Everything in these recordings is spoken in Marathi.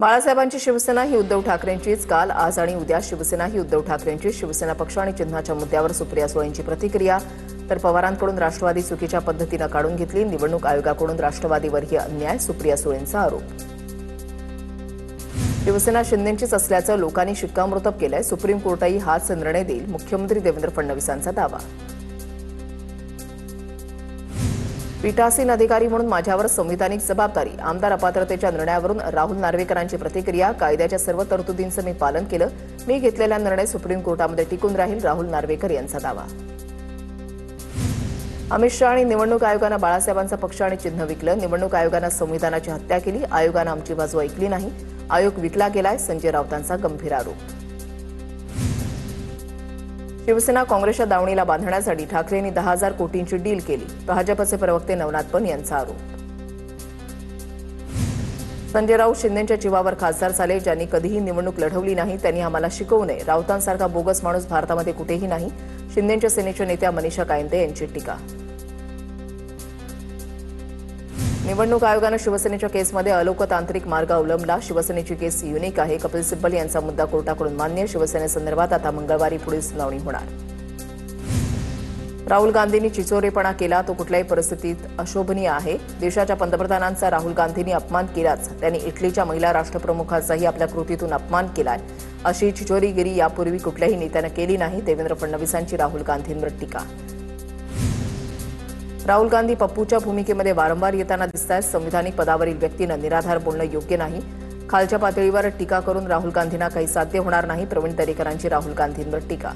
बाळासाहेबांची शिवसेना ही उद्धव ठाकरेंचीच. काल, आज आणि उद्या शिवसेना ही उद्धव ठाकरेंची. शिवसेना पक्ष आणि चिन्हाच्या मुद्द्यावर सुप्रिया सुळेंची प्रतिक्रिया. तर पवारांकडून राष्ट्रवादी चुकीच्या पद्धतीनं काढून घेतली. निवडणूक आयोगाकडून राष्ट्रवादीवरही अन्याय, सुप्रिया सुळेंचा आरोप. शिवसेना शिंदेंचीच असल्याचं लोकांनी शिक्कामोर्तब केलंय. सुप्रीम कोर्टही हाच निर्णय देईल, मुख्यमंत्री देवेंद्र फडणवीसांचा दावा. पीठासीन अधिकारी म्हणून माझ्यावर संविधानिक जबाबदारी. आमदार अपात्रतेच्या निर्णयावरून राहुल नार्वेकरांची प्रतिक्रिया. कायद्याच्या सर्व तरतुदींचं मी पालन केलं. मी घेतलेला निर्णय सुप्रीम कोर्टामध्ये टिकून राहील, राहुल नार्वेकर यांचा दावा. अमित शहा आणि निवडणूक आयोगानं बाळासाहेबांचा पक्ष आणि चिन्ह विकलं. निवडणूक आयोगानं संविधानाची हत्या केली. आयोगानं आमची बाजू ऐकली नाही. आयोग विकला गेलाय, संजय राऊतांचा गंभीर आरोप. शिवसेना काँग्रेसच्या दावणीला बांधण्यासाठी ठाकरेंनी 10,000 कोटींची डील केली. भाजपचे प्रवक्ते नवनाथ पण यांचा आरोप. संजय राऊत शिंदेंच्या जीवावर खासदार झाले. ज्यांनी कधीही निवडणूक लढवली नाही त्यांनी आम्हाला शिकवू नये. राऊतांसारखा बोगस माणूस भारतामध्ये कुठेही नाही. शिंदेंच्या सेनेच्या नेत्या मनीषा कायंदे यांची टीका. निवडणूक आयोगानं शिवसेनेच्या केसमध्ये अलोकतांत्रिक मार्ग अवलंबला. शिवसेनेची केस युनिक आहे. कपिल सिब्बल यांचा मुद्दा कोर्टाकडून मान्य. शिवसेनेसंदर्भात आता मंगळवारी पुढील सुनावणी होणार. राहुल गांधींनी चिचोरेपणा केला तो कुठल्याही परिस्थितीत अशोभनीय आहे. देशाच्या पंतप्रधानांचा राहुल गांधींनी अपमान केलाच. त्यांनी इटलीच्या महिला राष्ट्रप्रमुखाचाही आपल्या कृतीतून अपमान केलाय. अशी चिचोरीगिरी यापूर्वी कुठल्याही नेत्यानं केली नाही. देवेंद्र फडणवीसांची राहुल गांधींवर टीका. राहुल गांधी पप्पूच्या भूमिकेमध्ये वारंवार येताना दिसतायत. संविधानिक पदावरील व्यक्तीनं निराधार बोलणं योग्य नाही. खालच्या पातळीवर टीका करून राहुल गांधींना काही साध्य होणार नाही. प्रवीण दरेकरांची राहुल गांधींवर टीका.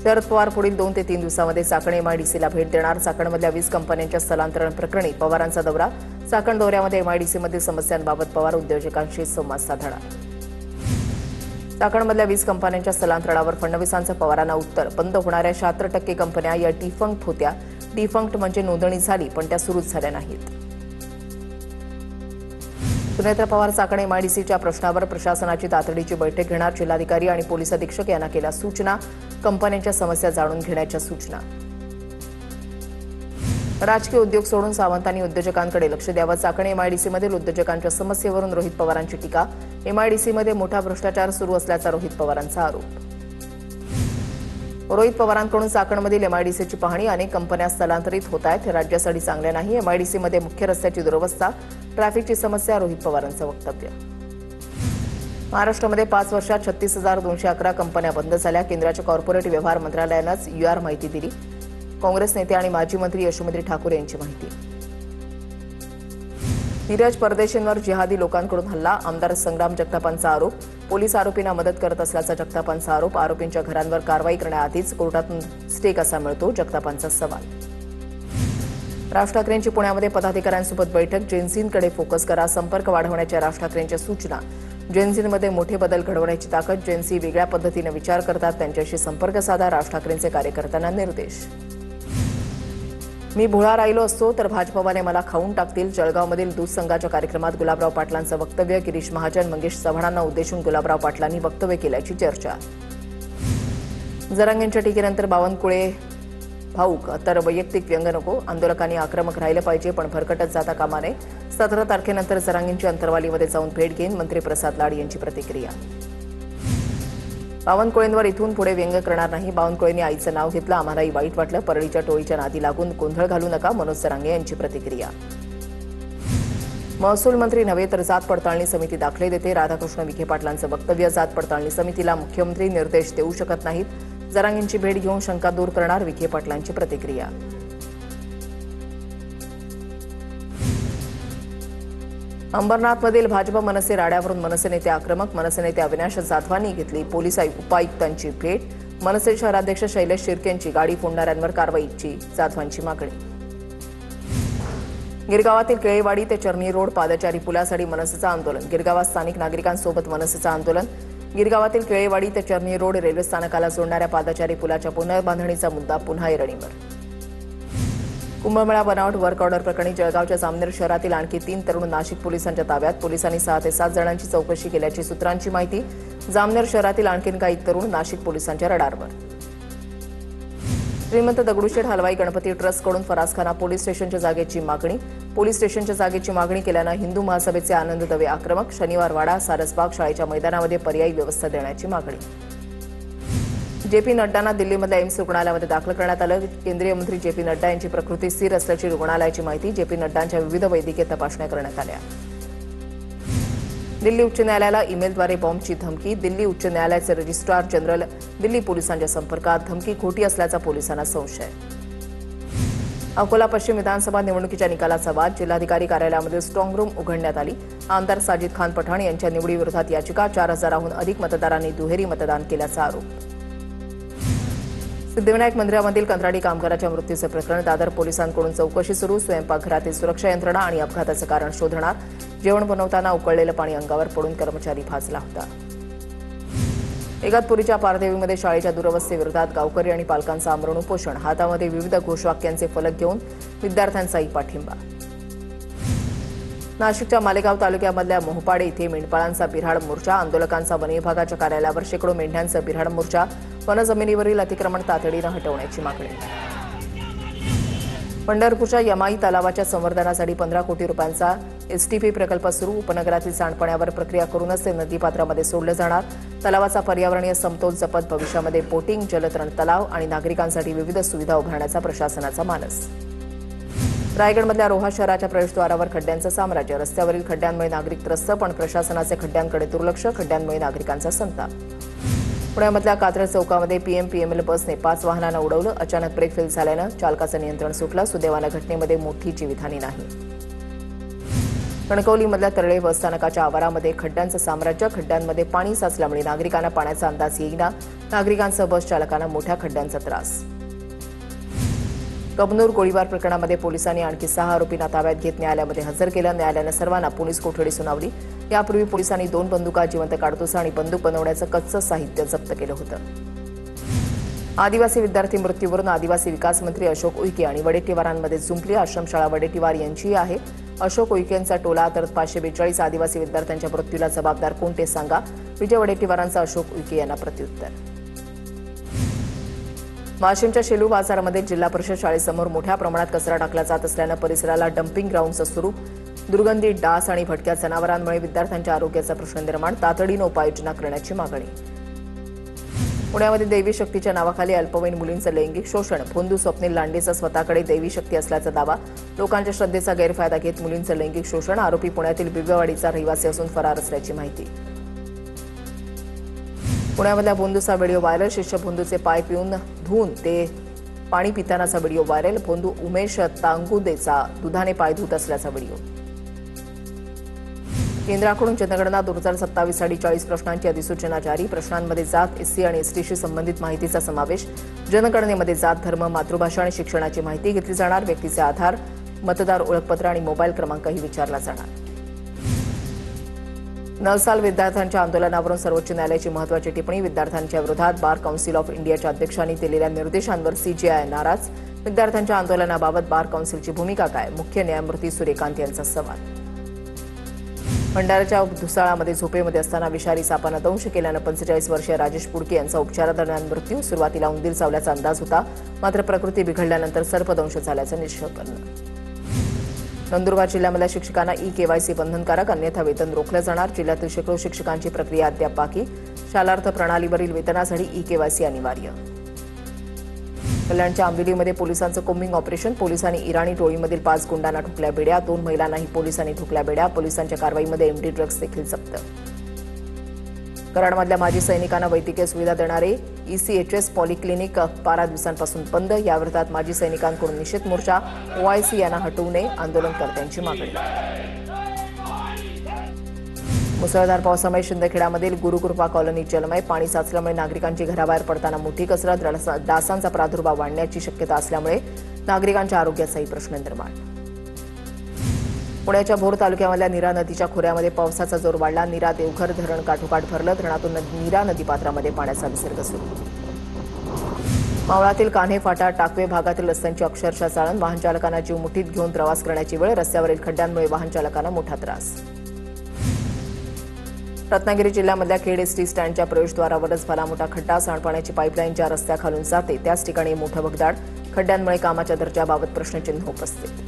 शरद पवार पुढील 2 ते 3 दिवसांमध्ये चाकण एमआयडीसीला भेट देणार. चाकणमधल्या 20 कंपन्यांच्या स्थलांतरण प्रकरणी पवारांचा दौरा. चाकण दौऱ्यामध्ये एमआयडीसीमधील समस्यांबाबत पवार उद्योजकांशी संवाद साधणार. चाकणमधल्या 20 कंपन्यांच्या स्थलांतरणावर फडणवीसांचं पवारांना उत्तर. बंद होणाऱ्या 76% कंपन्या या डिफंक्ट होत्या. डिफंक्ट म्हणजे नोंदणी झाली पण त्या सुरूच झाल्या नाहीत. सुनेत्रा पवार चाकण एमआयडीसीच्या प्रश्नावर प्रशासनाची तातडीची बैठक घेणार. जिल्हाधिकारी आणि पोलीस अधीक्षक यांना केल्या सूचना. कंपन्यांच्या समस्या जाणून घेण्याच्या सूचना. राजकीय उद्योग सोडून सावंतांनी उद्योजकांकडे लक्ष द्यावं. चाकण एमआयडीसीमधील उद्योजकांच्या समस्येवरून रोहित पवारांची टीका. एमआयडीसीमध्ये मोठा भ्रष्टाचार सुरू असल्याचा रोहित पवारांचा आरोप. रोहित पवारांकडून चाकणमधील एमआयडीसीची पाहणी. अनेक कंपन्या स्थलांतरित होत आहेत. हे राज्यासाठी चांगले नाही. एमआयडीसीमध्ये मुख्य रस्त्याची दुरवस्था, ट्रॅफिकची समस्या. रोहित पवारांचं वक्तव्य. महाराष्ट्रामध्ये 5 वर्षात 36,211 कंपन्या बंद झाल्या. केंद्राच्या कॉर्पोरेट व्यवहार मंत्रालयानंच UR माहिती दिली. काँग्रेस नेते आणि माजी मंत्री यशोमती ठाकूर यांची माहिती. नीरज परदेशींवर जिहादी लोकांकडून हल्ला. आमदार संग्राम जगतापांचा आरोप. पोलीस आरोपींना मदत करत असल्याचा जगतापांचा आरोप. आरोपींच्या घरांवर कारवाई करण्याआधीच कोर्टातून स्टे कसा मिळतो, जगतापांचा सवाल. राज ठाकरेंची पुण्यामध्ये पदाधिकाऱ्यांसोबत बैठक. जेनझींकडे फोकस करा. संपर्क वाढवण्याच्या राज ठाकरेंच्या सूचना. जेनझींमध्ये मोठे बदल घडवण्याची ताकद. जेनझी वेगळ्या पद्धतीने विचार करतात, त्यांच्याशी संपर्क साधा. राज ठाकरेंचे कार्यकर्त्यांना निर्देश. मी भोळा राहिलो असतो तर भाजपवाले मला खाऊन टाकतील. जळगावमधील दूध संघाच्या कार्यक्रमात गुलाबराव पाटलांचं वक्तव्य. गिरीश महाजन, मंगेश चव्हाणांना उद्देशून गुलाबराव पाटलांनी वक्तव्य केल्याची चर्चा. जरांगेंच्या टीकेनंतर बावनकुळे भाऊक, तर वैयक्तिक व्यंग नको. आंदोलकांनी आक्रमक राहिलं पाहिजे पण भरकटत जाता कामा नये. 17 तारखेनंतर जरांगेंची अंतरवालीमध्ये जाऊन भेट घेईन. मंत्री प्रसाद लाड यांची प्रतिक्रिया. बावनकुळेंवर इथून पुढे व्यंग करणार नाही. बावनकुळेंनी आईचं नाव घेतलं, आम्हालाही वाईट वाटलं. परळीच्या टोळीच्या नादी लागून गोंधळ घालू नका. मनोज जरांगे यांची प्रतिक्रिया. महसूल मंत्री नव्हे तर जात पडताळणी समिती दाखले देते. राधाकृष्ण विखे पाटलांचं वक्तव्य. जात पडताळणी समितीला मुख्यमंत्री निर्देश देऊ शकत नाहीत. जरांगेंची भेट घेऊन शंका दूर करणार. विखे पाटलांची प्रतिक्रिया. अंबरनाथमधील भाजप मनसे राड्यावरून मनसे नेते आक्रमक. मनसे नेते अविनाश जाधवांनी घेतली पोलीस उपायुक्तांची भेट. मनसे शहराध्यक्ष शैलेश शिर्केंची गाडी फोडणाऱ्यांवर कारवाईची जाधवांची मागणी. गिरगावातील केळेवाडी ते चर्नी रोड पादचारी पुलासाठी मनसेचं आंदोलन. गिरगावात स्थानिक नागरिकांसोबत मनसेचं आंदोलन. गिरगावातील केळेवाडी ते चर्नी रोड रेल्वे स्थानकाला जोडणाऱ्या पादचारी पुलाच्या पुनर्बांधणीचा मुद्दा पुन्हा ऐरणीवर. कुंभमेळा बनावट वर्क ऑर्डर प्रकरणी जळगावच्या जामनेर शहरातील आणखी 3 तरुण नाशिक पोलिसांच्या ताब्यात. पोलिसांनी 6 ते 7 जणांची चौकशी केल्याची सूत्रांची माहिती. जामनेर शहरातील आणखी काही तरुण नाशिक पोलिसांच्या रडारवर. श्रीमंत दगडूशेठ हलवाई गणपती ट्रस्टकडून फरासखाना पोलीस स्टेशनच्या जागेची मागणी. पोलीस स्टेशनच्या जागेची मागणी केल्यानं हिंदू महासभेचे आनंद दवे आक्रमक. शनिवार वाडा सारसबाग शाळेच्या मैदानामध्ये पर्यायी व्यवस्था देण्याची मागणी. जेपी नड्डांना दिल्लीमधल्या एम्स रुग्णालयामध्ये दाखल करण्यात आलं. केंद्रीय मंत्री जेपी नड्डा यांची प्रकृती स्थिर असल्याची रुग्णालयाची माहिती. जेपी नड्डांच्या विविध वैद्यकीय तपासण्या करण्यात आल्या. दिल्ली उच्च न्यायालयाला ईमेलद्वारे बॉम्बची धमकी. दिल्ली उच्च न्यायालयाचे रजिस्ट्रार जनरल दिल्ली पोलिसांच्या संपर्कात. धमकी खोटी असल्याचा पोलिसांना संशय. अकोला पश्चिम विधानसभा निवडणुकीच्या निकालाचा वाद. जिल्हाधिकारी कार्यालयामध्ये स्ट्रॉंग रूम उघडण्यात आली. आमदार साजिद खान पठाण यांच्या निवडीविरोधात याचिका. 4,000हून अधिक मतदारांनी दुहेरी मतदान केल्याचा आरोप. सिद्धिविनायक मंदिरामधील कंत्राटी कामगाराच्या मृत्यूचे प्रकरण. दादर पोलिसांकडून चौकशी सुरू. स्वयंपाकघरातील सुरक्षा यंत्रणा आणि अपघाताचं कारण शोधणार. जेवण बनवताना उकळलेलं पाणी अंगावर पडून कर्मचारी भाजला होता. इगतपुरीच्या पारदेवीमध्ये शाळेच्या दुरवस्थेविरोधात गावकरी आणि पालकांचं आमरण उपोषण. हातामध्ये विविध घोषवाक्यांचे फलक घेऊन विद्यार्थ्यांचाही पाठिंबा. नाशिकच्या मालेगाव तालुक्यामधल्या मोहपाडे इथे मेंढपाळांचा बिऱ्हाड मोर्चा. आंदोलकांचा वन विभागाच्या कार्यालयावर शेकडो मेंढ्यांचा बिऱ्हाड मोर्चा. वनजमिनीवरील अतिक्रमण तातडीनं हटवण्याची मागणी. पंढरपूरच्या यमाई तलावाच्या संवर्धनासाठी 15 कोटी रुपयांचा एसटीपी प्रकल्प सुरू. उपनगरातील सांडपाण्यावर प्रक्रिया करूनच ते नदीपात्रामध्ये सोडलं जाणार. तलावाचा पर्यावरणीय समतोल जपत भविष्यामध्ये बोटिंग, जलतरण तलाव आणि नागरिकांसाठी विविध सुविधा उभारण्याचा प्रशासनाचा मानस. रायगडमधल्या रोहा शहराच्या प्रवेशद्वारावर खड्ड्यांचं साम्राज्य. रस्त्यावरील खड्ड्यांमुळे नागरिक त्रस्त, पण प्रशासनाचे खड्ड्यांकडे दुर्लक्ष. खड्ड्यांमुळे नागरिकांचा संताप. पुण्यामधल्या कात्रज चौकामध्ये पीएमपीएमएल बसने 5 वाहनांना उडवलं. अचानक ब्रेक फेल झाल्यानं चालकाचं नियंत्रण सुटलं. सुदैवानं घटनेमध्ये मोठी जीवितहानी नाही. कणकवलीमधल्या तरळे बसस्थानकाच्या आवारामध्ये खड्ड्यांचं साम्राज्य. खड्ड्यांमध्ये पाणी साचल्यामुळे नागरिकांना पाण्याचा अंदाज येईना. नागरिकांसह बस चालकांना मोठ्या खड्ड्यांचा त्रास. कबनूर गोळीबार प्रकरणामध्ये पोलिसांनी आणखी 6 आरोपींना ताब्यात घेत न्यायालयामध्ये हजर केलं. न्यायालयानं सर्वांना पोलीस कोठडी सुनावली. यापूर्वी पोलिसांनी 2 बंदुका, जिवंत काडतुसं आणि बंदूक बनवण्याचं कच्चं साहित्य जप्त केलं होतं. आदिवासी विद्यार्थी मृत्यूवरून आदिवासी विकास मंत्री अशोक उईके आणि वडेट्टीवारांमध्ये जुंपली. आश्रमशाळा वडेट्टीवार यांची आहे. अशोक उईकेंचा टोला तर 542 आदिवासी विद्यार्थ्यांच्या मृत्यूला जबाबदार कोण ते सांगा. विजय वडेट्टीवारांचा अशोक उईके यांना प्रत्युत्तर. वाशिमच्या शेलू बाजारामध्ये जिल्हा परिषद शाळेसमोर मोठ्या प्रमाणात कचरा टाकला जात असल्यानं परिसराला डम्पिंग ग्राउंडचं स्वरूप. दुर्गंधी, डास आणि भटक्या जनावरांमुळे विद्यार्थ्यांच्या आरोग्याचा प्रश्न निर्माण. तातडीनं उपाययोजना करण्याची मागणी. पुण्यामध्ये दैवी शक्तीच्या नावाखाली अल्पवयीन मुलींचं लैंगिक शोषण. भोंदू स्वप्नील लांडेचा स्वतःकडे दैवी शक्ती असल्याचा दावा. लोकांच्या श्रद्धेचा गैरफायदा घेत मुलींचं लैंगिक शोषण. आरोपी पुण्यातील बिबवेवाडीचा रहिवासी असून फरार असल्याची माहिती. पुण्यामधल्या भोंदूचा व्हिडिओ व्हायरल. शिष्य भोंदूचे पाय पिऊन धुवून ते पाणी पितानाचा व्हिडिओ व्हायरल. भोंदू उमेश तांगुदेचा दुधाने पाय धुत असल्याचा व्हिडिओ. केंद्राकडून जनगणना 2027 साठी 40 प्रश्नांची अधिसूचना जारी. प्रश्नांमध्ये जात, एससी आणि एसटीशी संबंधित माहितीचा समावेश. जनगणनेमध्ये जात, धर्म, मातृभाषा आणि शिक्षणाची माहिती घेतली जाणार. व्यक्तीचे आधार, मतदार ओळखपत्र आणि मोबाईल क्रमांकही विचारला जाणार. नलसाल विद्यार्थ्यांच्या आंदोलनावरून सर्वोच्च न्यायालयाची महत्त्वाची टिप्पणी. विद्यार्थ्यांच्या विरोधात बार काउन्सिल ऑफ इंडियाच्या अध्यक्षांनी दिलेल्या निर्देशांवर सीजेआय नाराज. विद्यार्थ्यांच्या आंदोलनाबाबत बार काउन्सिलची भूमिका काय? मुख्य न्यायमूर्ती सूर्यकांत यांचा सवाल. भंडाऱ्याच्या धुसाळामध्ये झोपेमध्ये असताना विषारी सापानं दंश केल्यानं 45 वर्षीय राजेश पुडके यांचा उपचारादरम्यान मृत्यू. सुरुवातीला उंदीर चावल्याचा अंदाज होता, मात्र प्रकृती बिघडल्यानंतर सर्पदंश झाल्याचं निष्पन्न. नंदुरबार जिल्ह्यामधल्या शिक्षकांना ई-केवायसी बंधनकारक, अन्यथा वेतन रोखलं जाणार. जिल्ह्यातील शेकडो शिक्षकांची प्रक्रिया अद्याप बाकी. शालार्थ प्रणालीवरील वेतनासाठी ई-केवायसी अनिवार्य. कल्याणच्या आंबिलीमध्ये पोलिसांचं कोम्बिंग ऑपरेशन. पोलिसांनी इराणी टोळीमधील 5 गुंडांना ठोकल्या बेड्या. 2 महिलांनाही पोलिसांनी ठोकल्या बेड्या. पोलिसांच्या कारवाईमध्ये एमडी ड्रग्ज देखील जप्त. कराडमधल्या माजी सैनिकांना वैद्यकीय सुविधा देणारे ईसीएचएस पॉलिक्लिनिक 12 दिवसांपासून बंद. याविरोधात माजी सैनिकांकडून निषेध मोर्चा. ओआयसी यांना हटवू नये, आंदोलनकर्त्यांची मागणी. मुसळधार पावसामुळे शिंदखेड्यामधील गुरुकृपा कॉलनी जलमय. पाणी साचल्यामुळे नागरिकांची घराबाहेर पडताना मोठी कसरत. डासांचा प्रादुर्भाव वाढण्याची शक्यता असल्यामुळे नागरिकांच्या आरोग्याचाही प्रश्न निर्माण. पुण्याच्या भोर तालुक्यामधल्या नीरा नदीच्या खोऱ्यामध्ये पावसाचा जोर वाढला. नीरा देवघर धरण काठोकाठ भरलं. धरणातून नीरा नदीपात्रामध्ये पाण्याचा विसर्ग सुरू. मावळातील कान्हे फाटा टाकवे भागातील रस्त्यांची अक्षरशः चाळण. वाहन चालकांना जीव मुठीत घेऊन प्रवास करण्याची वेळ. रस्त्यावरील खड्ड्यांमुळे वाहन चालकांना मोठा त्रास. रत्नागिरी जिल्ह्यामधल्या खेड एसटी स्टँडच्या प्रवेशद्वारावरच भला मोठा खड्डा, सांडपाण्याची पाईपलाईन ज्या रस्त्याखालून जाते त्याच ठिकाणी मोठं भगदाड. खड्ड्यांमुळे कामाच्या दर्जाबाबत प्रश्नचिन्ह उपस्थित.